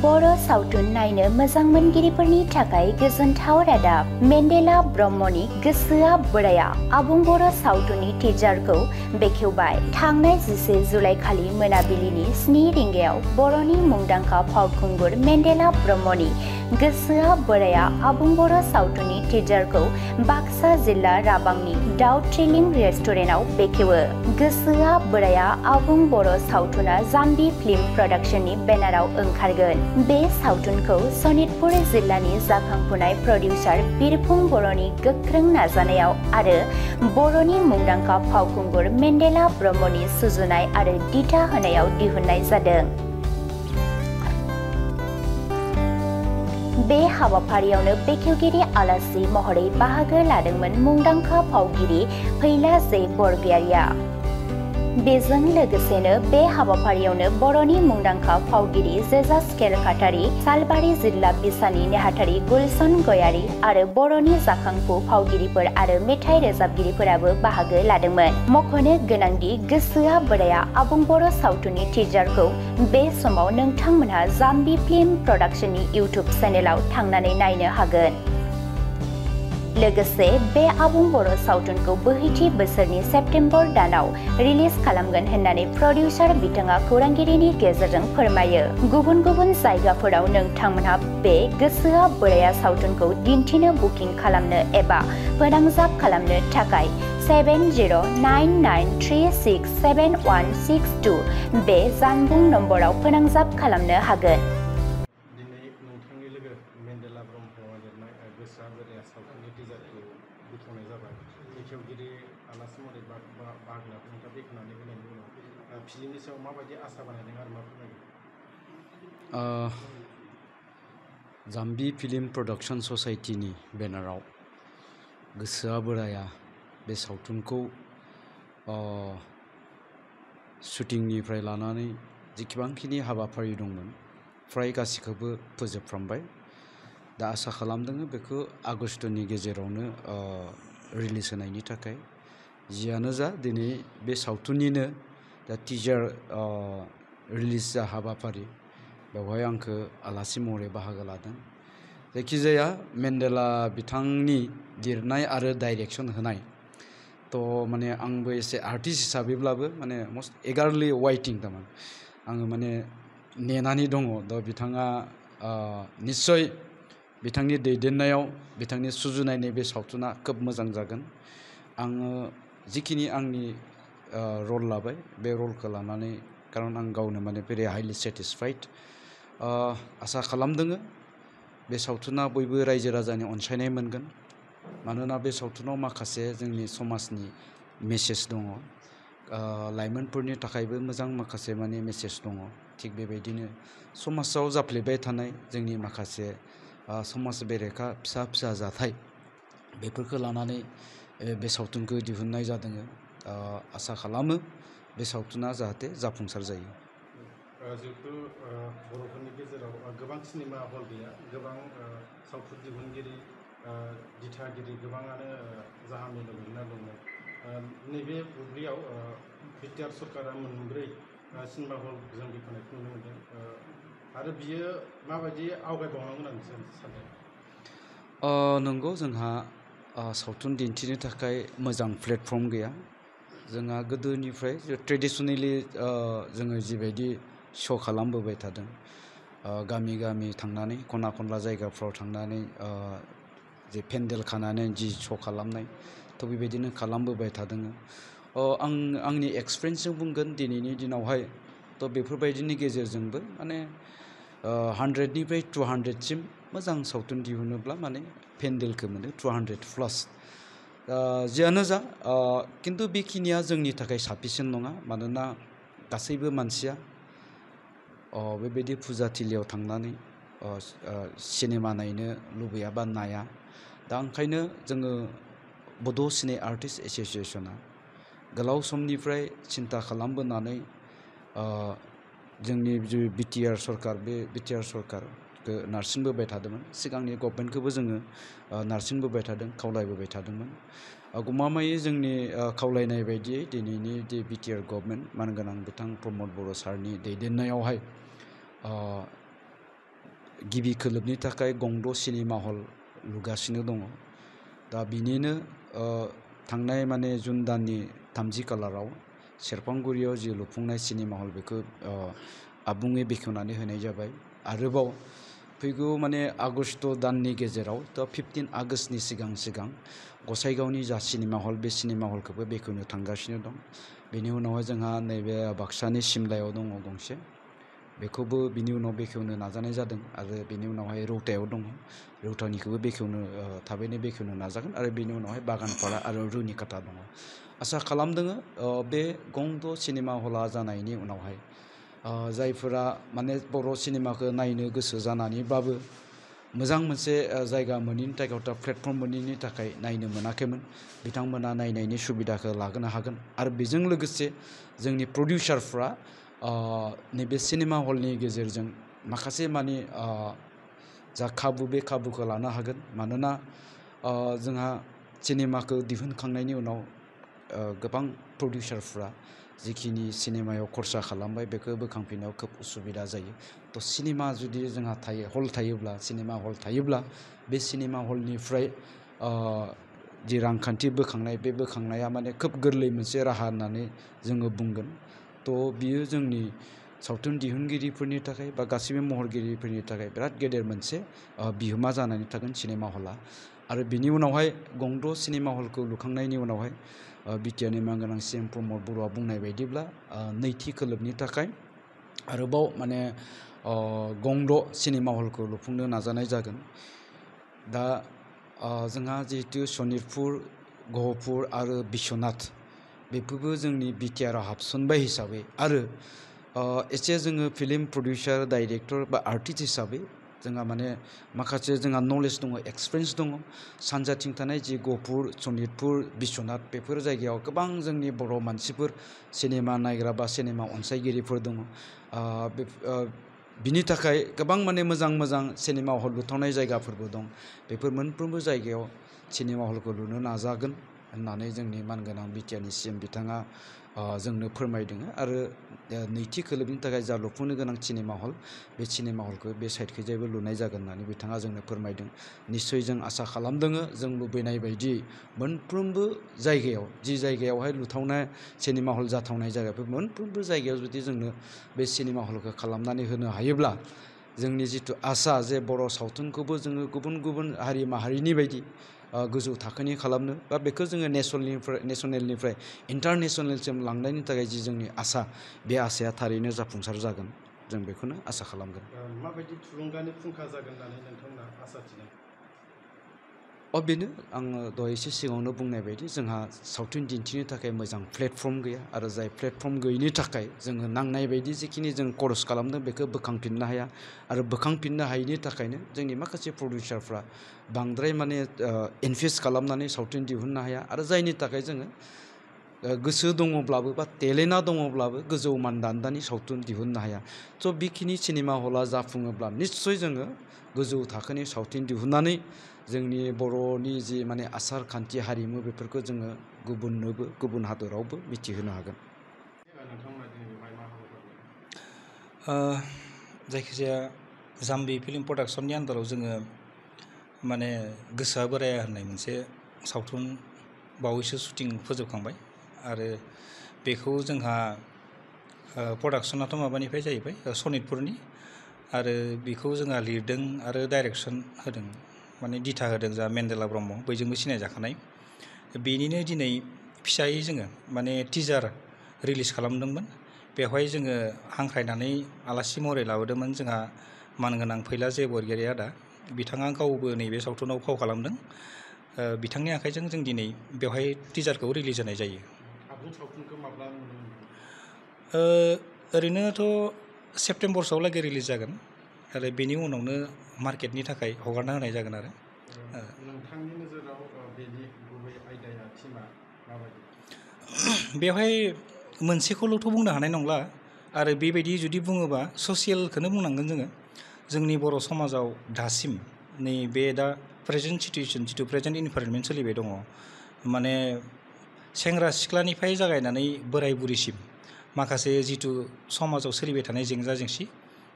बर' सावथुन नायनो मोजां मोनगिरिफोरनि थाखाय गोजोनथाव रादाब। मेन्डेला ब्रह्मनि गोसोआ बोराया आबुं बर' सावथुननि टिजारखौ बेखेवबाय। थांनाय 11 जुलाइ खालि मोनाबिलिनि 7 रिंगायाव बर'नि मुंदांखा फावखुंगुर मेन्डेला ब्रह्मनि गोसोआ बोराया आबुं बर' सावथुननि टिजारखौ बाक्सा जिल्ला राबांनि दाउ थ्रिलिं रेस्टुरेन्टआव बेखेवो। गोसोआ बोराया आबुं बर' सावथुना जाम्बी फिल्म प्रडाक्शननि बेनाराव ओंखारगोन। बे सावथुनखौ सनितपुर जिल्लानि जाखांफुनाय प्रडिउसार बिरफुं बर'नि गोख्रों नाजानायाव आरो बर'नि मुंदांखा फावखुंगुर मेन्डेला ब्रह्मनि सुजुनाय आरो दिथा होनायाव दिहुननाय जादों। बे हाबाफारियावनो बेखेवगिरि आलासि महरै बाहागो लादोंमोन मुंदांखा फावगिरि फैला जे बरगयारिया। बेजों लोगोसेनो बे हाबाफारियावनो बर'नि मुंदांखा फावगिरि जेजास केरकाटारि, सालबारि जिल्ला बिसानि नेहाथारि गुलशन गयारि आरो बर'नि जाखांफु फावगिरिफोर आरो मेथाइ रोजाबगिरिफोराबो बाहागो लादोंमोन। मख'नो गोनांदि गोसोआ बोराया आबुं बर' सावथुननि टिजारखौ बे समाव नोंथांमोनहा जाम्बी फिल्म प्रडाक्शननि इउटुब चेनेलाव थांनानै नायनो हागोन। लोगोसे बे आबुं बर' सावथुनखौ बोहैथि बोसोरनि सेप्तेम्बर दानाव रिलिज खालामगोन होननानै प्रडिउसार बिथाङा खौरांगिरिनि गेजेरजों फोरमायो। गुबुन गुबुन जायगाफोराव नोंथांमोनहा बे गोसोआ बोराया सावथुनखौ दिन्थिनो बुकिं खालामनो एबा फोनांजाब खालामनो थाखाय 7099367162 बे जानबुं नम्बराव फोनांजाब खालामनो हागोन। मेन्डेला ब्रह्मआ लिरनाय गोसोआ बोराया सावथुननि टिजारखौ बेखेवनाय जाबाय। बेखेवगिरि आलासि महरै बाहागो लादों। नोंथाङा बेखेवनानै होनायनि उनाव फिल्मनि सायाव माबायदि आसा बानायदों आरो मा फोरमायगोन? जाम्बी फिल्म प्रडाक्शन ससाइटिनि बेनाराव गोसोआ बोराया बे सावथुनखौ शुटिंनिफ्राय लानानै जेसेबांखिनि हाबाफारि दंमोन फ्राय गासिखौबो फोजोबफ्रामबाय। दा आसा खालामदों बेखौ आगष्टनि गेजेरावनो रिलिज होनायनि थाखाय। जियानो जा दिनै बे सावथुननिनो दा टिजार रिलिज जा हाबाफारि बेवहाय आंखौ आलासि महरै बाहागो लादों। जायखिजाया मेन्डेला बिथांनि लिरनाय आरो डाइरेक्सन होनाय माने आंबो एसे आर्टिस्ट हिसाबैब्लाबो माने मस्ट एगारलि वाइटिं थारमाने आङो माने नेनानै दङ। दा बिथाङा निस्सय बिथांनि दैदेननायाव बिथांनि सुजुनाय नैबे सावथुना खोब मोजां जागोन। आङो जिखिनि आंनि रल लाबाय बे रलखौ लानानै खारन आं गावनो माने भेरि हाइलि सेटिसफाइड। आसा खालामदों बे सावथुना बयबो रायजो राजानि अनसायनाय मोनगोन। मानोना बे सावथुनाव माखासे जोंनि समाजनि मेसेज दङ। लाइमोनफोरनि थाखायबो मोजां माखासे माने मेसेज दङ। थिग बेबायदिनो समाजाव जाफ्लेबाय थानाय जोंनि माखासे समाज बेरेखा फिसा फिसा जाथाय बेफोरखौ लानानै बे सावथुनखौ दिहुननाय जादों। आसा खालामो बे सावथुना जाहाथे जाफुंसार जायो। जिहेतु बर'फोरनि गेजेराव गोबां सिनेमा हल गैया, गोबां सावथुन दिहुनगिरि दिथागिरि गोबाङानो जाहामेलाव गोग्लैना दंमोन। नैबे बुब्लियाव बिटिआर सरकारा मोनब्रै सिनेमा हल जों बेखेवनायखौ नुनो मोनदों। आरो बियो माबायदि आवगायबावनांगोन होननानै सानदों? नंगौ, जोंहा सावथुन दिन्थिनो थाखाय मोजां प्लेटफर्म गैया। जोंहा गोदोनिफ्राय ट्रेडिसनेलि जोङो जिबायदि श' खालामबोबाय थादों, गामि गामि थांनानै खना खनला जायगाफ्राव थांनानै जे पेन्डेल खानानै जि श' खालामनाय बेबायदिनो खालामबोबाय थादों। आं आंनि एक्सपिरियेन्सजों बुंगोन दिनैनि दिनावहाय बेफोरबायदिनि गेजेरजोंबो माने 100निफ्राय 200सिम मोजां सावथुन दिहुनोब्ला माने पेन्डेलखौ मोनो 200+। जियानो जा खिन्थु बेखिनिया जोंनि थाखाय साफिसियेन्ट नङा। मानोना गासैबो मानसिया बेबायदि फुजाथिलियाव थांनानै सिनेमा नायनो लुबैया बा नाया। दा ओंखायनो जोङो बड' सिने आर्टिस्ट एस'सियेसना गोलाव समनिफ्राय सिन्था खालामबोनानै जोंनि जि बिटिआर सरकार बे बिटिआर सरकारखौ नारसिनबोबाय थादोंमोन। सिगांनि गभर्नमेन्टखौबो जोङो नारसिनबोबाय थादों, खावलायबोबाय थादोंमोन। गमामायै जोंनि खावलायनाय बायदियै दिनैनि जे बिटिआर गभर्नमेन्ट मानगोनां बिथां प्रमद बर' सारनि दैदेननायावहाय गिबि खोलोबनि थाखाय गंद' सिनेमा हल लुगासिनो दङ। दा बिनिनो थांनाय माने जुन दाननि 30 खालाराव सेरफांगुरियाव जि लुफुंनाय सिनेमा हल बेखौ आबुङै बेखेवनानै होनाय जाबाय। आरोबाव फैगौ माने आगस्ट दाननि गेजेराव 15 आगस्टनि सिगां गसाइगावनि जा सिनेमा हल बे सिनेमा हलखौबो बेखेवनो थांगासिनो दं। बेनि उनावहाय जोंहा नैबे बाक्सानि सिमलायाव दङ गंसे, बेखौबो बिनि उनाव बेखेवनो नाजानाय जादों। आरो बेनि उनावहाय रौतायाव दङ, रौतानिखौबो बेखेवनो थाबैनो बेखेवनो नाजागोन। आरो बेनि उनावहाय बागानपारा आरो रुनिकाटा दङ। आसा खालामदों बे गंद' सिनेमा हला जानायनि उनावहाय जायफोरा माने बर' सिनेमाखौ नायनो गोसो जानानैब्लाबो मोजां मोनसे जायगा मोनैनि थाखाय अर्थात प्लेटफर्म मोनैनि थाखाय नायनो मोनाखैमोन, बिथांमोना नायनायनि सुबिदाखौ लागोनो हागोन। आरो बेजों लोगोसे जोंनि प्रडिउसारफ्रा नैबे सिनेमा हलनि गेजेरजों माखासे माने जा खाबु बे खाबुखौ लानो हागोन। मानोना जोंहा सिनेमाखौ दिहुनखांनायनि उनाव गोबां प्रडिउसारफ्रा जिखिनि सिनेमायाव खरसा खालामबाय बेखौ बोखांफिननायाव खोब उसुबिदा जायो। तो सिनेमा जुदि जोंहा हल थायोब्ला, सिनेमा हल थायोब्ला बे सिनेमा हलनिफ्राय जि रांखान्थि बोखांनाय बे बोखांनाया माने खोब गोरलै मोनसे राहा होननानै जोङो बुंगोन। तो बियो जोंनि सावथुन दिहुनगिरिफोरनि थाखाय बा गासिबो महरगिरिफोरनि थाखाय बिराद गेदेर मोनसे बिहोमा जानानै थागोन सिनेमा हला। आरो बिनि उनावहाय गंद' सिनेमा हलखौ लुखांनायनि उनावहाय बिटिआरनि मानगोनां CM प्रमद बर'आ बुंनाय बायदिब्ला नैथि खोलोबनि थाखाय आरोबाव माने गंद' सिनेमा हलखौ लुफुंनो नाजानाय जागोन। दा जोंहा जिहेतु सनितपुर, गहपुर आरो बिश्वनाथ बेफोरबो जोंनि बिटिआरआव हाबसनबाय हिसाबै आरो एसे जोङो फिल्म प्रडिउसार, डाइरेक्टर बा आर्टिस्ट हिसाबै जोंहा माने माखासे जोंहा नलेज दङ, एक्सपिरियेन्स दङ। सानजाथिं थानाय जि गहपुर, सनितपुर, बिश्वनाथ बेफोर जायगायाव गोबां जोंनि बर' मानसिफोर सिनेमा नायग्रा बा सिनेमा अनसायगिरिफोर दङ। बिनि थाखाय गोबां माने मोजां सिनेमा हल लुथावनाय जायगाफोरबो दं। बेफोर मोनफ्रोमबो जायगायाव सिनेमा हलखौ लुनो नाजागोन होननानै जोंनि मानगोनां बिटिआरनि CM बिथाङा जोंनो फोरमायदों। आरो नैथि खोलोबनि थाखाय जा लुफुंनो गोनां सिनेमा हल बे सिनेमा हलखौ बे साइडखैजायबो लुनाय जागोन होननानै बिथाङा जोंनो फोरमायदों। निस्सय जों आसा खालामदों जों लुबैनाय बायदि मोनफ्रोमबो जायगायाव जि जायगायावहाय लुथावनाय सिनेमा हल जाथावनाय जायगा बे मोनफ्रोमबो जायगायाव जुदि जोंनो बे सिनेमा हलखौ खालामनानै होनो हायोब्ला जोंनि जिथु आसा जे बर' सावथुनखौबो जोङो गुबुन हारि माहारिनि बायदि गोजौ थाखोनि खालामनो बा बेखौ जोङो नेसनेलनिफ्राय इन्टारनेसनेलसिम लांनायनि थाखाय जि जोंनि आसा, बे आसाया थारैनो जाफुंसार जागोन। जों बेखौनो आसा खालामगोन। माबायदि थुलुंगानि फुंखा जागोन होननानै नोंथांमोना आसा थिदों? बेनो आङो दहाय एसे सिगाङावनो बुंनाय बायदि जोंहा सावथुन दिन्थिनो थाखाय मोजां प्लेटफर्म गैया। आरो जाय प्लेटफर्म गैयिनि थाखाय जोङो नांनाय बायदि जिखिनि जों खरस खालामदों बेखौ बोखांफिननो हाया। आरो बोखांफिननो हायिनि थाखायनो जोंनि माखासे प्रडिउसारफ्रा बांद्राय माने इनभेस्ट खालामनानै सावथुन दिहुननो हाया। आरो जायनि थाखाय जोङो गोसो दङब्लाबो बा टेलेन्टआ दङब्लाबो गोजौ मानदान्दानि सावथुन दिहुननो हाया। स' बेखिनि सिनेमा हला जाफुङोब्ला निस्सय जोङो गोजौ थाखोनि सावथुन दिहुननानै जोंनि बर'नि जि माने आसार खान्थि हारिमु बेफोरखौ जोङो गुबुननोबो गुबुन हादरावबो मिथिहोनो हागोन। जायखिजाया जाम्बि फिल्म प्रडाक्सननि आन्दाराव जोङो माने गोसोआ बोराया होननाय मोनसे सावथुन बावैसो शुटिं फोजोबखांबाय। आरो बेखौ जोंहा प्रडाक्सनाथ' माबानिफ्राय जाहैबाय सनितपुरनि। आरो बेखौ जोंहा लिरदों आरो डाइरेक्सन होदों माने दिथा होदों जोंहा मेन्देला ब्रह्म, बयजोंबो सिनायजाखानाय। बेनिनो दिनै फिसायै जोङो माने टिजार रिलिज खालामदोंमोन। बेवहाय जोङो हांख्रायनानै आलासि महरै लाबोदोंमोन जोंहा मानगोनां फैला बरगयारि आदा। बिथाङा गावबो नैबे सावथुनाव फाव खालामदों। बिथांनि आखाइजों जों दिनै बेवहाय टिजारखौ रिलिज होनाय जायो। आबुं सावथुनखौ माब्ला नुनो मोनगोन? ओरैनोथ' सेप्तेम्बरसोआवलागै रिलिज जागोन। आरो बेनि उनावनो मार्केटनि थाखाय हगारना होनाय जागोन। आरो नोंथांनि नोजोराव बेनि गुबै आयदाया थिमा माबायदि? बेवहाय मोनसेखौल'थ' बुंनो हानाय नंला। आरो बेबायदि जुदि बुङोबा ससियेलखौनो बुंनांगोन जोङो। जोंनि बर' समाजाव दासिम नैबे दा प्रेजेन्ट सिटुवेसन जिथु प्रेजेन्ट इनभाइरनमेन्ट सोलिबाय दङ, माने सेंग्रा सिख्लानिफ्राय जागायनानै बोराय बुरिसिम माखासे जिथु समाजाव सोलिबाय थानाय जेंना जेंसि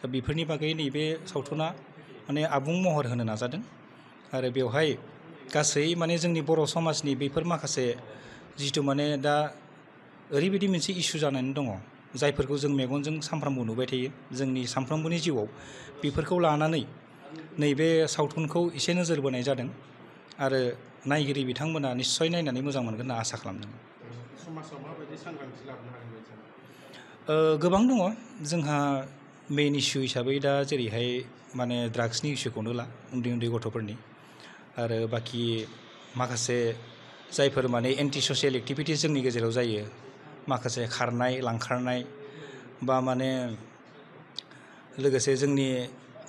बेफोरनि बागै नैबे सावथुना माने आबुं महर होनो नाजादों आरो बेवहाय गासै माने जोंनि बर' समाजनि बेफोर माखासे जिथु माने दा ओरैबायदि मोनसे इस्यु जानानै दङ जायफोरखौ जों मेगनजों सानफ्रामबो नुबाय थायो जोंनि सानफ्रोमबोनि जिउआव बेफोरखौ लानानै नैबे सावथुनखौ एसे नोजोर बोनाय जादों आरो नायगिरि बिथांमोना निस्सय नायनानै मोजां मोनगोन होनना आसा खालामदों। समाजाव माबायदि सांग्रांथि लाबोनो हागोन बायदि? गोबां दङ जोंहा मेइन इस्यु हिसाबै दा जेरैहाय माने ड्राग्सनि इस्युखौनो ला उन्दै उन्दै गथ'फोरनि आरो बाखि माखासे जायफोर माने एन्टि ससियेल एक्टिभिटिस जोंनि गेजेराव जायो माखासे खारनाय लांखारनाय बा माने लोगोसे जोंनि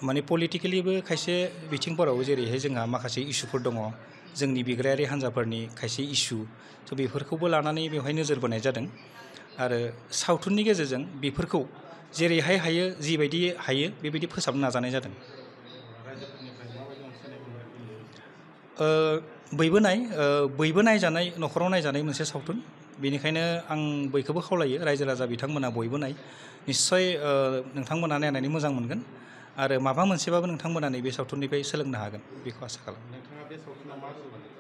माने पलिटिकेलिबो खायसे बिथिंफोराव जेरैहाय जोंहा माखासे इस्युफोर दङ जोंनि बिग्रायारि हान्जाफोरनि खायसे इस्यु स' बेफोरखौबो लानानै बेवहाय नोजोर बोनाय जादों आरो सावथुननि गेजेरजों बेफोरखौ जेरैहाय हायो जिबायदि हायो बेबायदि फोसाबनो नाजानाय जादों। बयबो नायजानाय न'खराव नायजानाय मोनसे सावथुन बेनिखायनो आं बयखौबो खावलायो रायजो राजा बिथांमोना बयबो नाय निस्सय नोंथांमोना नायनानै मोजां मोनगोन आरो माबा मोनसेबाबो नोंथांमोना नैबे सावथुननिफ्राय सोलोंनो हागोन बेखौ आसा खालामो। नोंथाङा बे सावथुनाव मा रल लादों?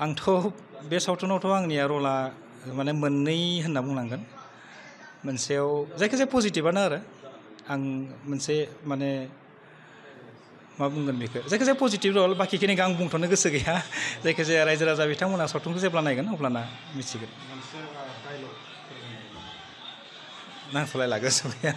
आंथ' बे सावथुनावथ' आंनिया रला माने मोननै होनना बुंनांगोन मोनसेयाव जायखिजाया पजिटिभआनो आरो आं मोनसे माने मा बुंगोन बेखौ जायखिजाया पजिटिभ रल बाखिखिनिखौ आं बुंथ'नो गोसो गैया जायखिजाया रायजो राजा बिथांमोना सावथुनखौ जेब्ला नायगोन अब्लाना मिथिगोन। मोनसे डायलग नांथ'लायला गोसोआव गैया।